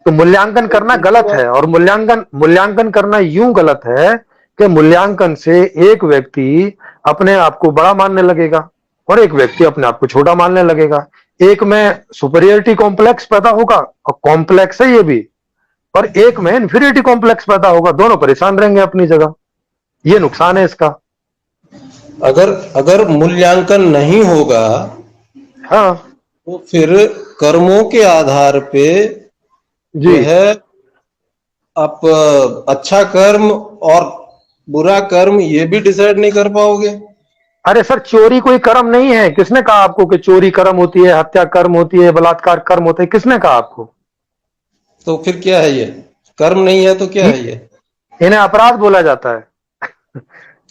तो मूल्यांकन तो करना गलत इसको है, और मूल्यांकन मूल्यांकन करना यूं गलत है कि मूल्यांकन से एक व्यक्ति अपने आप को बड़ा मानने लगेगा और एक व्यक्ति अपने आप को छोटा मानने लगेगा। एक में सुपीरियरिटी कॉम्प्लेक्स पैदा होगा, और कॉम्प्लेक्स है ये भी, और एक में इंफीरियरिटी कॉम्प्लेक्स पैदा होगा। दोनों परेशान रहेंगे अपनी जगह। ये नुकसान है इसका। अगर अगर मूल्यांकन नहीं होगा हाँ तो फिर कर्मों के आधार पे जी। जो है आप अच्छा कर्म और बुरा कर्म ये भी डिसाइड नहीं कर पाओगे। अरे सर, चोरी कोई कर्म नहीं है। किसने कहा आपको कि चोरी कर्म होती है, हत्या कर्म होती है, बलात्कार कर्म होते है? किसने कहा आपको? तो फिर क्या है ये? कर्म नहीं है तो क्या ये है ये? इन्हें अपराध बोला जाता है।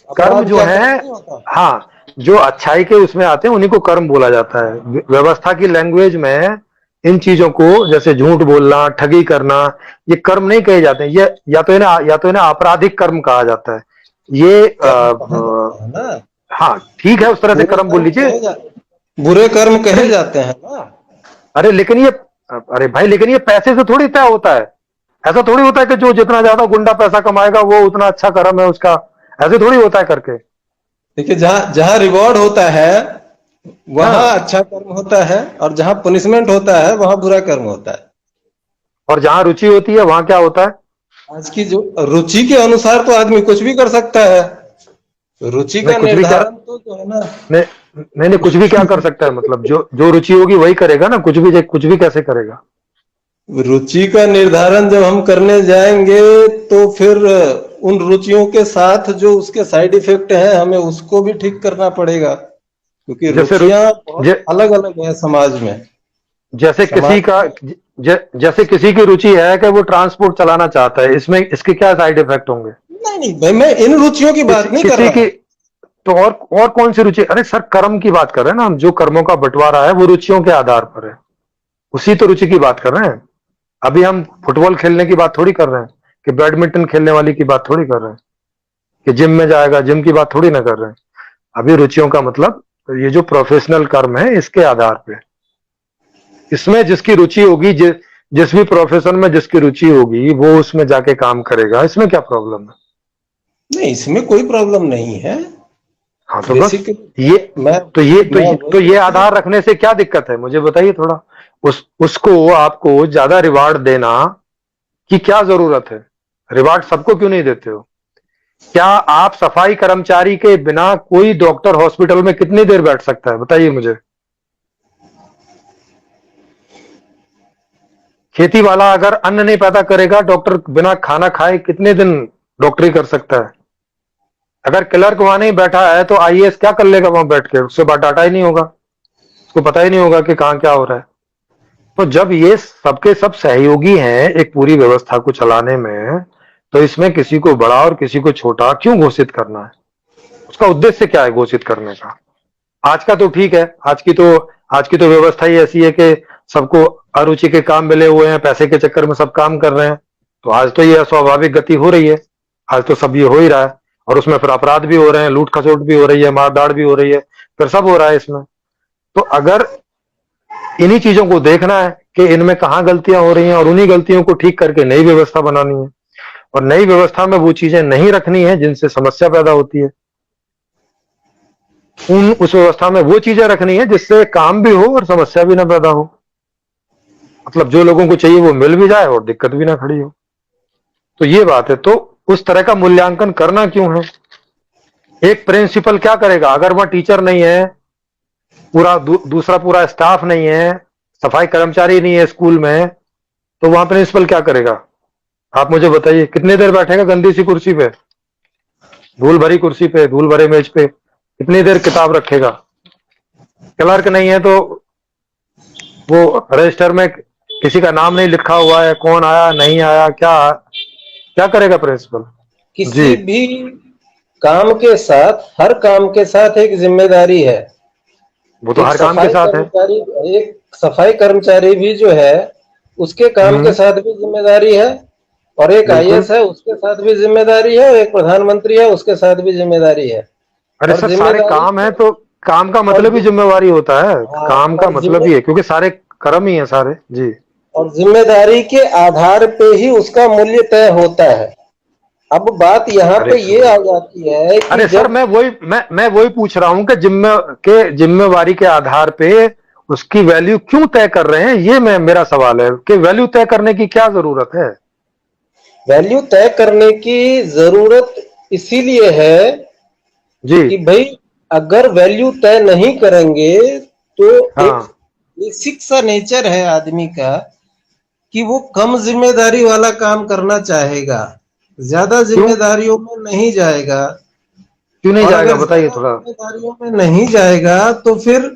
कर्म अपराध जो क्या है, कर्म नहीं होता? हाँ, जो अच्छाई के उसमें आते हैं उन्हीं को कर्म बोला जाता है। व्यवस्था की लैंग्वेज में इन चीजों को, जैसे झूठ बोलना, ठगी करना, ये कर्म नहीं कहे जाते हैं। ये या तो इन्हें आपराधिक कर्म कहा जाता है। ये कर्म कहा जाता है ना। हाँ ठीक है, उस तरह से बुरे कर्म बोल कर्म लीजिए। बुरे कर्म अरे कहे जाते हैं ना। अरे लेकिन ये अरे भाई, लेकिन ये पैसे से थोड़ी तय होता है। ऐसा थोड़ी होता है कि जो जितना ज्यादा गुंडा पैसा कमाएगा वो उतना अच्छा कर्म है उसका। ऐसे थोड़ी होता है करके। देखिए, जहां जहां रिवॉर्ड होता है वहां हाँ, अच्छा कर्म होता है, और जहां पनिशमेंट होता है वहां बुरा कर्म होता है। और जहां रुचि होती है वहां क्या होता है? आज की जो रुचि के अनुसार तो आदमी कुछ भी कर सकता है। रुचि नहीं का कुछ भी क्या, निर्धारण तो जो है ना। नहीं नहीं नहीं, कुछ भी क्या कर सकता है? मतलब जो जो रुचि होगी वही करेगा ना। कुछ भी कैसे करेगा? रुचि का निर्धारण जब हम करने जाएंगे तो फिर उन रुचियों के साथ जो उसके साइड इफेक्ट हैं हमें उसको भी ठीक करना पड़ेगा, क्योंकि जैसे रु, रुचियां बहुत ज, अलग अलग है समाज में। जैसे किसी समाज का में जैसे किसी की रुचि है कि वो ट्रांसपोर्ट चलाना चाहता है, इसमें इसके क्या साइड इफेक्ट होंगे? नहीं नहीं भाई, मैं इन रुचियों की किसी बात नहीं कर किसी रहा। की तो और कौन सी रुचि? अरे सर, कर्म की बात कर रहे हैं ना हम। जो कर्मों का बंटवारा है वो रुचियों के आधार पर है। उसी तो रुचि की बात कर रहे हैं। अभी हम फुटबॉल खेलने की बात थोड़ी कर रहे हैं, कि बैडमिंटन खेलने वाली की बात थोड़ी कर रहे हैं, कि जिम में जाएगा, जिम की बात थोड़ी ना कर रहे हैं। अभी रुचियों का मतलब ये जो प्रोफेशनल कर्म है इसके आधार पे, इसमें जिसकी रुचि होगी, जिस भी प्रोफेशन में जिसकी रुचि होगी वो उसमें जाके काम करेगा। इसमें क्या प्रॉब्लम है? नहीं, इसमें कोई प्रॉब्लम नहीं है। हाँ तो बस, बेसिकली ये मैं मैं तो वही ये चीज। आधार रखने से क्या दिक्कत है, मुझे बताइए थोड़ा। उसको आपको ज्यादा रिवार्ड देना की क्या जरूरत है? रिवार्ड सबको क्यों नहीं देते हो? क्या आप सफाई कर्मचारी के बिना कोई डॉक्टर हॉस्पिटल में कितनी देर बैठ सकता है, बताइए मुझे। खेती वाला अगर अन्न नहीं पैदा करेगा, डॉक्टर बिना खाना खाए कितने दिन डॉक्टरी कर सकता है? अगर क्लर्क वहां नहीं बैठा है तो आईएएस क्या कर लेगा वहां बैठ के? उससे बात डाटा ही नहीं होगा, उसको पता ही नहीं होगा कि कहां क्या हो रहा है। तो जब ये सबके सब सहयोगी हैं एक पूरी व्यवस्था को चलाने में, तो इसमें किसी को बड़ा और किसी को छोटा क्यों घोषित करना है? उसका उद्देश्य क्या है घोषित करने का? आज का तो ठीक है, आज की तो व्यवस्था ही ऐसी है कि सबको अरुचि के काम मिले हुए हैं, पैसे के चक्कर में सब काम कर रहे हैं। तो आज तो ये अस्वाभाविक गति हो रही है। आज तो सब ये हो ही रहा है, और उसमें फिर अपराध भी हो रहे हैं, लूट खसोट भी हो रही है, मारदाड़ भी हो रही है, फिर सब हो रहा है इसमें। तो अगर इन्हीं चीजों को देखना है कि इनमें कहाँ गलतियां हो रही हैं, और उन्हीं गलतियों को ठीक करके नई व्यवस्था बनानी है, और नई व्यवस्था में वो चीजें नहीं रखनी है जिनसे समस्या पैदा होती है, उस व्यवस्था में वो चीजें रखनी है जिससे काम भी हो और समस्या भी ना पैदा हो। मतलब जो लोगों को चाहिए वो मिल भी जाए और दिक्कत भी ना खड़ी हो। तो ये बात है। तो उस तरह का मूल्यांकन करना क्यों है? एक प्रिंसिपल क्या करेगा अगर वह टीचर नहीं है, दूसरा पूरा स्टाफ नहीं है, सफाई कर्मचारी नहीं है स्कूल में, तो वहां प्रिंसिपल क्या करेगा? आप मुझे बताइए, कितनी देर बैठेगा गंदी सी कुर्सी पे, धूल भरी कुर्सी पे, धूल भरे मेज पे, कितनी देर किताब रखेगा? क्लर्क नहीं है तो वो रजिस्टर में किसी का नाम नहीं लिखा हुआ है, कौन आया नहीं आया, क्या क्या करेगा प्रिंसिपल? जी। किसी भी काम के साथ, हर काम के साथ एक जिम्मेदारी है। वो तो एक हर काम के सफाई साथ है। कर्मचारी एक सफाई कर्मचारी भी जो है उसके काम के हम्म। साथ भी जिम्मेदारी है, और एक बिल्कुल। आईएएस है उसके साथ भी जिम्मेदारी है, और एक प्रधानमंत्री है उसके साथ भी जिम्मेदारी है। अरे और सर, सारे जिम्मेदारी काम है तो काम का और मतलब ही जिम्मेवारी होता है। हाँ, काम का और मतलब ही है, क्योंकि सारे कर्म ही है सारे। जी। और जिम्मेदारी के आधार पे ही उसका मूल्य तय होता है। अब बात यहाँ अरे पे ये आ जाती है कि अरे सर, जब मैं वही पूछ रहा हूँ कि जिम्मेवारी के आधार पे उसकी वैल्यू क्यों तय कर रहे हैं, ये मेरा सवाल है कि वैल्यू तय करने की क्या जरूरत है। वैल्यू तय करने की जरूरत इसीलिए है जी। कि भाई अगर वैल्यू तय नहीं करेंगे तो एक हाँ। बेसिक सा नेचर है आदमी का कि वो कम जिम्मेदारी वाला काम करना चाहेगा, ज्यादा क्यों जिम्मेदारियों में नहीं जाएगा। क्यों नहीं और जाएगा, अगर बताइए ज्यादा थोड़ा। जिम्मेदारियों में नहीं जाएगा तो फिर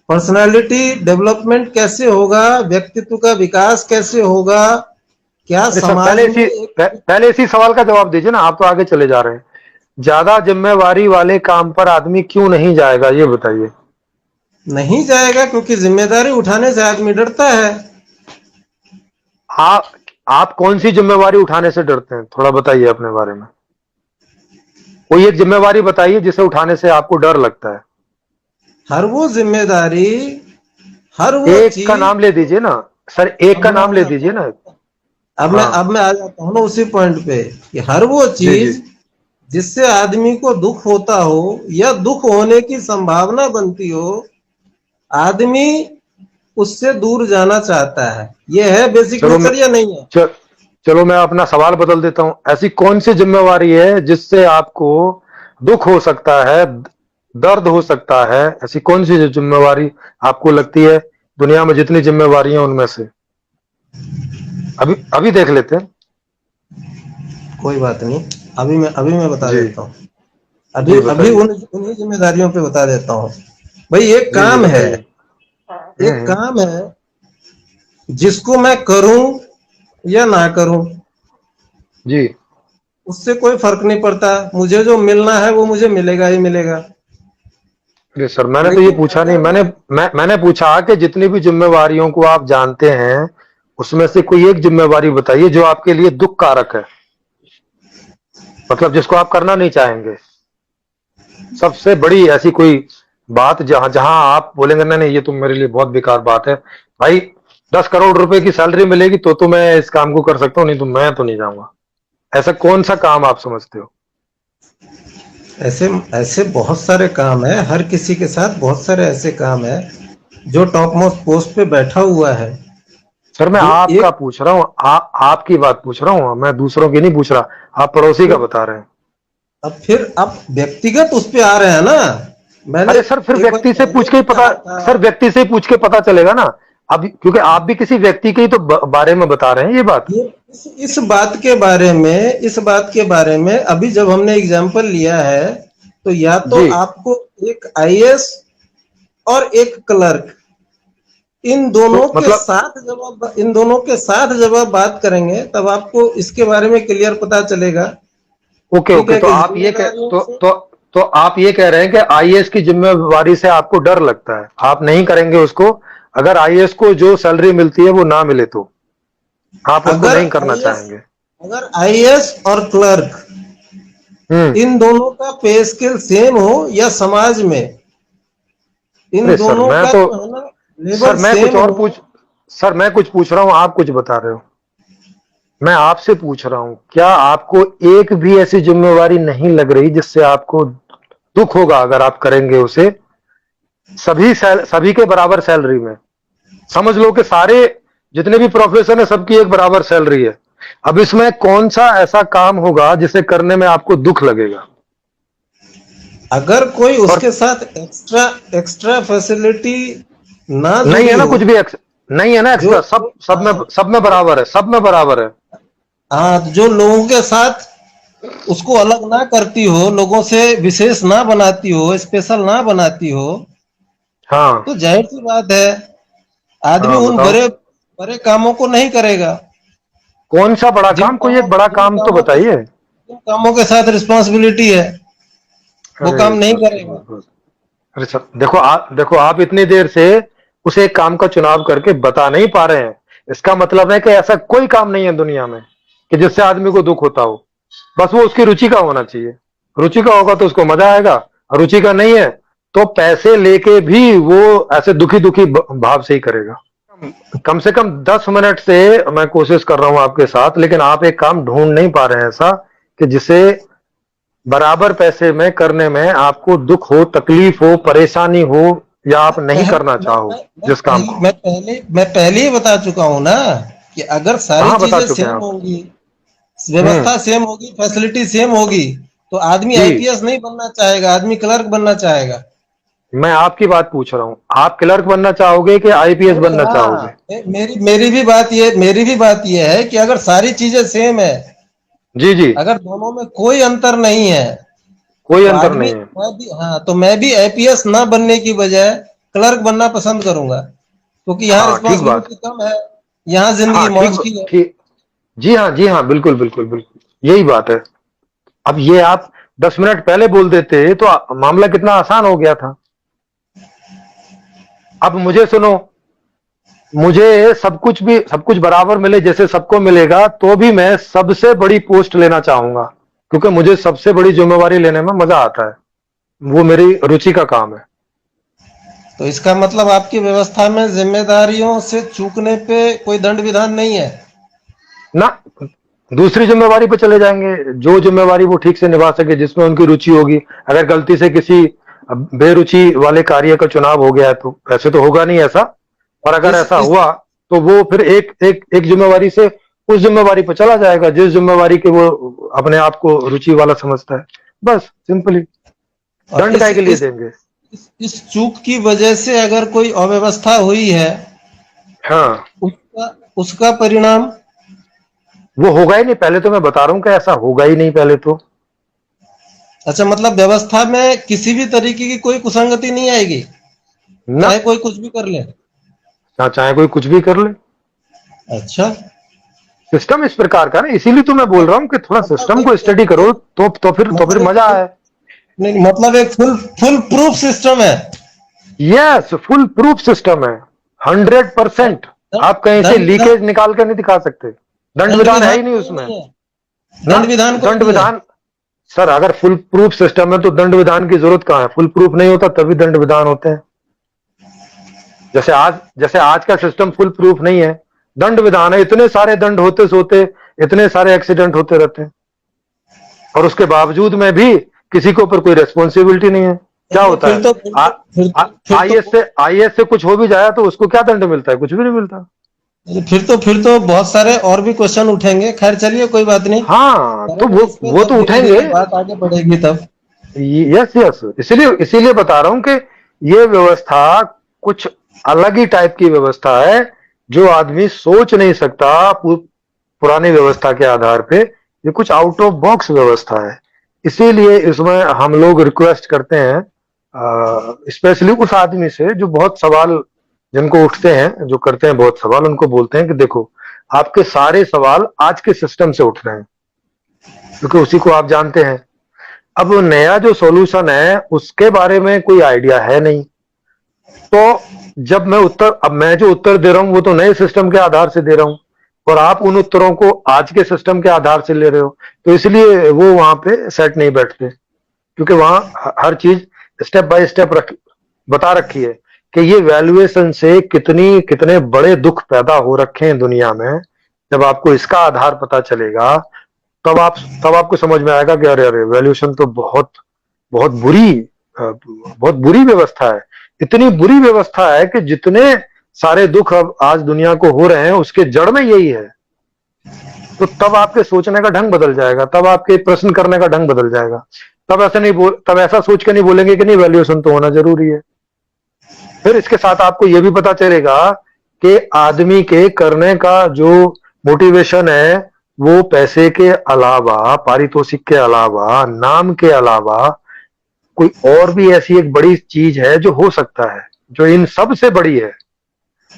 पर्सनालिटी डेवलपमेंट कैसे होगा, व्यक्तित्व का विकास कैसे होगा, क्या अरे सर, समाज में एक पहले इसी सवाल का जवाब दीजिए ना, आप तो आगे चले जा रहे हैं। ज्यादा जिम्मेवारी वाले काम पर आदमी क्यों नहीं जाएगा, ये बताइए। नहीं जाएगा? क्योंकि जिम्मेदारी उठाने से आदमी डरता है। आप आप कौन सी जिम्मेवारी उठाने से डरते हैं, थोड़ा बताइए अपने बारे में। कोई एक जिम्मेवारी बताइए जिसे उठाने से आपको डर लगता है। हर वो जिम्मेदारी, हर वो एक का चीज। नाम ले दीजिए ना। सर, एक अब का मैं आ नाम ले जाता दीजिए हूँ ना। अब मैं हाँ। अब मैं आ जाता हूँ ना उसी पॉइंट पे कि हर वो जी जी। चीज जिससे आदमी को दुख होता हो या दुख होने की संभावना बनती हो, आदमी उससे दूर जाना चाहता है। ये है बेसिक चलो मैं नेचर या नहीं है? च, चलो मैं अपना सवाल बदल देता हूं। ऐसी कौन सी जिम्मेवारी है जिससे आपको दुख हो सकता है, दर्द हो सकता है, ऐसी कौन सी जिम्मेवारी आपको लगती है दुनिया में जितनी जिम्मेवारी हैं उनमें से? अभी अभी देख लेते हैं। कोई बात नहीं। अभी मैं बता जी। देता हूँ। अभी जी अभी बताइए। उन्हीं जिम्मेदारियों पे बता देता हूँ। भाई एक जी जी काम है, बताइए। एक काम है जिसको मैं करूं या ना करूं, जी। उससे कोई फर्क नहीं पड़ता। मुझे जो मिलना है वो मुझे मिलेगा ही मिलेगा। अरे सर, मैंने तो ये लेकिन पूछा नहीं। अगर मैंने पूछा कि जितनी भी जिम्मेवारियों को आप जानते हैं उसमें से कोई एक जिम्मेवारी बताइए जो आपके लिए दुख कारक है, मतलब जिसको आप करना नहीं चाहेंगे। सबसे बड़ी ऐसी कोई बात जहां जहां आप बोलेंगे नहीं नहीं, ये तो मेरे लिए बहुत बेकार बात है। भाई, 10 करोड़ रुपए की सैलरी मिलेगी तो मैं इस काम को कर सकता हूँ, नहीं तो मैं तो नहीं जाऊंगा। ऐसा कौन सा काम आप समझते हो? ऐसे ऐसे बहुत सारे काम है, हर किसी के साथ बहुत सारे ऐसे काम है। जो टॉप मोस्ट पोस्ट पे बैठा हुआ है, सर, मैं जो आपका एक पूछ रहा हूँ, आपकी बात पूछ रहा हूँ, मैं दूसरों की नहीं पूछ रहा। आप पड़ोसी का फिर बता रहे हैं। अब फिर आप व्यक्तिगत उस पे आ रहे हैं ना। मैंने अरे सर, फिर एक बार व्यक्ति से पहले पूछ के ही भी पता। कहा था। सर, व्यक्ति से पूछ के पता चलेगा ना। अब क्योंकि आप भी किसी व्यक्ति के ही तो बारे में बता रहे हैं ये बात। ये इस बात के बारे में अभी जब हमने एग्जाम्पल लिया है, तो या तो जी। आपको एक आईएएस और एक क्लर्क, तो मतलब इन दोनों के साथ जब आप बात करेंगे तब आपको इसके बारे में क्लियर पता चलेगा। ओके ठीक ओके, है तो कि आप ये कह जिम्मेदारियों तो से तो तो आप ये कह रहे हैं कि आईएएस की जिम्मेवारी से आपको डर लगता है, आप नहीं करेंगे उसको। अगर आईएएस को जो सैलरी मिलती है वो ना मिले तो आप उसको अगर नहीं करना आईएएस चाहेंगे। अगर आईएएस और क्लर्क हम्म। इन दोनों का पे स्केल सेम हो या समाज में इन अरे सर, दोनों मैं का तो जो है ना सर लेवल मैं कुछ सेम और हो। पूछ सर, मैं कुछ पूछ रहा हूं, आप कुछ बता रहे हो। मैं आपसे पूछ रहा हूं, क्या आपको एक भी ऐसी जिम्मेवारी नहीं लग रही जिससे आपको दुख होगा अगर आप करेंगे उसे, सभी के बराबर सैलरी में? समझ लो कि सारे जितने भी प्रोफेशन है सबकी एक बराबर सैलरी है। अब इसमें कौन सा ऐसा काम होगा जिसे करने में आपको दुख लगेगा? अगर कोई और उसके साथ एक्स्ट्रा एक्स्ट्रा फैसिलिटी ना नहीं है जुड़ी ना हो, कुछ भी नहीं है ना जो एक्स्ट्रा, सब में बराबर है, सब में बराबर है। हाँ, जो लोगों के साथ उसको अलग ना करती हो, लोगों से विशेष ना बनाती हो, स्पेशल ना बनाती हो, हाँ। तो जाहिर सी बात है आदमी हाँ उन बताओ। बड़े बड़े कामों को नहीं करेगा। कौन सा बड़ा जिन काम, कोई कामों एक बड़ा जिन काम तो कामों के बताइए। जिन कामों के साथ रिस्पॉन्सिबिलिटी है वो अरे काम नहीं सर, करेगा। अरे सर, देखो आप इतनी देर से उस एक काम का चुनाव करके बता नहीं पा रहे हैं। इसका मतलब है कि ऐसा कोई काम नहीं है दुनिया में कि जिससे आदमी को दुख होता हो। बस वो उसकी रुचि का होना चाहिए। रुचि का होगा तो उसको मजा आएगा, और रुचि का नहीं है तो पैसे लेके भी वो ऐसे दुखी दुखी भाव से ही करेगा। कम से कम 10 मिनट से मैं कोशिश कर रहा हूं आपके साथ, लेकिन आप एक काम ढूंढ नहीं पा रहे हैं ऐसा कि जिसे बराबर पैसे में करने में आपको दुख हो, तकलीफ हो, परेशानी हो, या आप नहीं करना चाहो जिस काम को। मैं पहले ही बता चुका हूँ ना कि अगर सारी कहाँ बता चीजें चुके हैं सेम आप? होंगी, हम्म। व्यवस्था सेम होगी, फैसिलिटी सेम होगी, तो आदमी जी, आईपीएस नहीं बनना चाहेगा, आदमी क्लर्क बनना चाहेगा। मैं आपकी बात पूछ रहा हूं, आप क्लर्क बनना चाहोगे कि आईपीएस अरे बनना चाहोगे? हाँ, मेरी भी बात ये है कि अगर सारी चीजें सेम है, जी जी। अगर दोनों में कोई अंतर नहीं है, कोई तो अंतर आदमी नहीं है। मैं भी आईपीएस ना बनने की बजाय क्लर्क बनना पसंद करूंगा, क्योंकि यहाँ हाँ ठीक बात। रिस्पॉन्सिबिलिटी कम है, यहाँ जिंदगी हाँ ठीक मौज की है। ठीक। जी हाँ, जी हाँ, बिल्कुल बिल्कुल बिल्कुल, यही बात है। अब ये आप 10 मिनट पहले बोल देते तो मामला कितना आसान हो गया था। अब मुझे सुनो, मुझे सब कुछ बराबर मिले जैसे सबको मिलेगा, तो भी मैं सबसे बड़ी पोस्ट लेना चाहूंगा, क्योंकि मुझे सबसे बड़ी जिम्मेवारी लेने में मजा आता है। वो मेरी रुचि का काम है। तो इसका मतलब आपकी व्यवस्था में जिम्मेदारियों से चूकने पे कोई दंड विधान नहीं है। ना, दूसरी जिम्मेवारी पे चले जाएंगे, जो जिम्मेवारी वो ठीक से निभा सके, जिसमें उनकी रुचि होगी। अगर गलती से किसी बेरुचि वाले कार्य का चुनाव हो गया है, तो ऐसे तो होगा नहीं ऐसा, और अगर इस ऐसा इस हुआ तो वो फिर एक जिम्मेवारी से उस जिम्मेवारी पर चला जाएगा जिस जिम्मेवारी के वो अपने आप को रुचि वाला समझता है। बस सिंपली, और दंड काय के लिए देंगे? इस चूक की वजह से अगर कोई अव्यवस्था हुई है, हाँ, उसका उसका परिणाम। वो होगा ही नहीं। पहले तो मैं बता रहा हूं कि ऐसा होगा ही नहीं पहले तो। अच्छा, मतलब व्यवस्था में किसी भी तरीके की कोई कुसंगति नहीं आएगी, ना, चाहे कोई कुछ भी कर ले। ना चाहे कोई कुछ भी कर ले। अच्छा, सिस्टम इस प्रकार का ना, इसीलिए तो मैं बोल रहा हूँ कि थोड़ा मतलब सिस्टम को स्टडी करो, तो फिर मजा आए। नहीं, मतलब एक फुल प्रूफ सिस्टम है। यस, फुल प्रूफ सिस्टम है। 100%। आप कहीं से दंड विधान लीकेज निकाल कर नहीं दिखा सकते। दंड दंड विधान है विधान ही नहीं कोई उसमें। नहीं है, ना, दंड विधान कोई दंड नहीं है। विधान। सर, अगर फुल प्रूफ सिस्टम है तो दंड विधान की जरूरत कहाँ है? फुल प्रूफ नहीं होता तभी दंड विधान होते हैं। जैसे आज का सिस्टम फुल प्रूफ नहीं है, दंड विधान है, इतने सारे दंड होते सोते इतने सारे एक्सीडेंट होते रहते हैं, और उसके बावजूद में भी किसी के ऊपर कोई रेस्पॉन्सिबिलिटी नहीं है। क्या चलिए, होता है? आईएएस से कुछ हो भी जाए तो उसको क्या दंड मिलता है? कुछ भी नहीं मिलता। फिर तो बहुत सारे और भी क्वेश्चन उठेंगे। खैर चलिए, कोई बात नहीं, हाँ, तो करेंगे वो इस पे वो जब तो धीरे उठेंगे। धीरे बात आगे बढ़ेगी तब। यस यस, इसीलिए इसीलिए बता रहा हूं कि ये व्यवस्था कुछ अलग ही टाइप की व्यवस्था है, जो आदमी सोच नहीं सकता पुरानी व्यवस्था के आधार पे। ये कुछ आउट ऑफ बॉक्स व्यवस्था है। इसीलिए इसमें हम लोग रिक्वेस्ट करते हैं, स्पेशली उस आदमी से जो बहुत सवाल जिनको उठते हैं, जो करते हैं बहुत सवाल, उनको बोलते हैं कि देखो, आपके सारे सवाल आज के सिस्टम से उठ रहे हैं, क्योंकि उसी को आप जानते हैं। अब नया जो सॉल्यूशन है उसके बारे में कोई आइडिया है नहीं। तो अब मैं जो उत्तर दे रहा हूं वो तो नए सिस्टम के आधार से दे रहा हूं, और आप उन उत्तरों को आज के सिस्टम के आधार से ले रहे हो, तो इसलिए वो वहां पे सेट नहीं बैठते, क्योंकि वहां हर चीज स्टेप बाय स्टेप बता रखी है कि ये वैल्यूएशन से कितने बड़े दुख पैदा हो रखे हैं दुनिया में। जब आपको इसका आधार पता चलेगा, तब आपको समझ में आएगा कि अरे अरे, वैल्यूएशन तो बहुत बहुत बुरी बहुत बुरी व्यवस्था है। इतनी बुरी व्यवस्था है कि जितने सारे दुख अब आज दुनिया को हो रहे हैं उसके जड़ में यही है। तो तब आपके सोचने का ढंग बदल जाएगा, तब आपके प्रश्न करने का ढंग बदल जाएगा। तब ऐसा सोच के नहीं बोलेंगे कि नहीं, वैल्यूएशन तो होना जरूरी है। फिर इसके साथ आपको यह भी पता चलेगा कि आदमी के करने का जो मोटिवेशन है, वो पैसे के अलावा, पारितोषिक के अलावा, नाम के अलावा कोई और भी ऐसी एक बड़ी चीज है जो हो सकता है, जो इन सब से बड़ी है,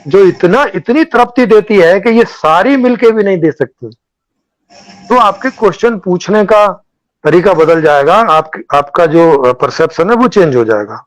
जो इतनी तृप्ति देती है कि ये सारी मिलके भी नहीं दे सकती। तो आपके क्वेश्चन पूछने का तरीका बदल जाएगा, आपका जो परसेप्शन है वो चेंज हो जाएगा।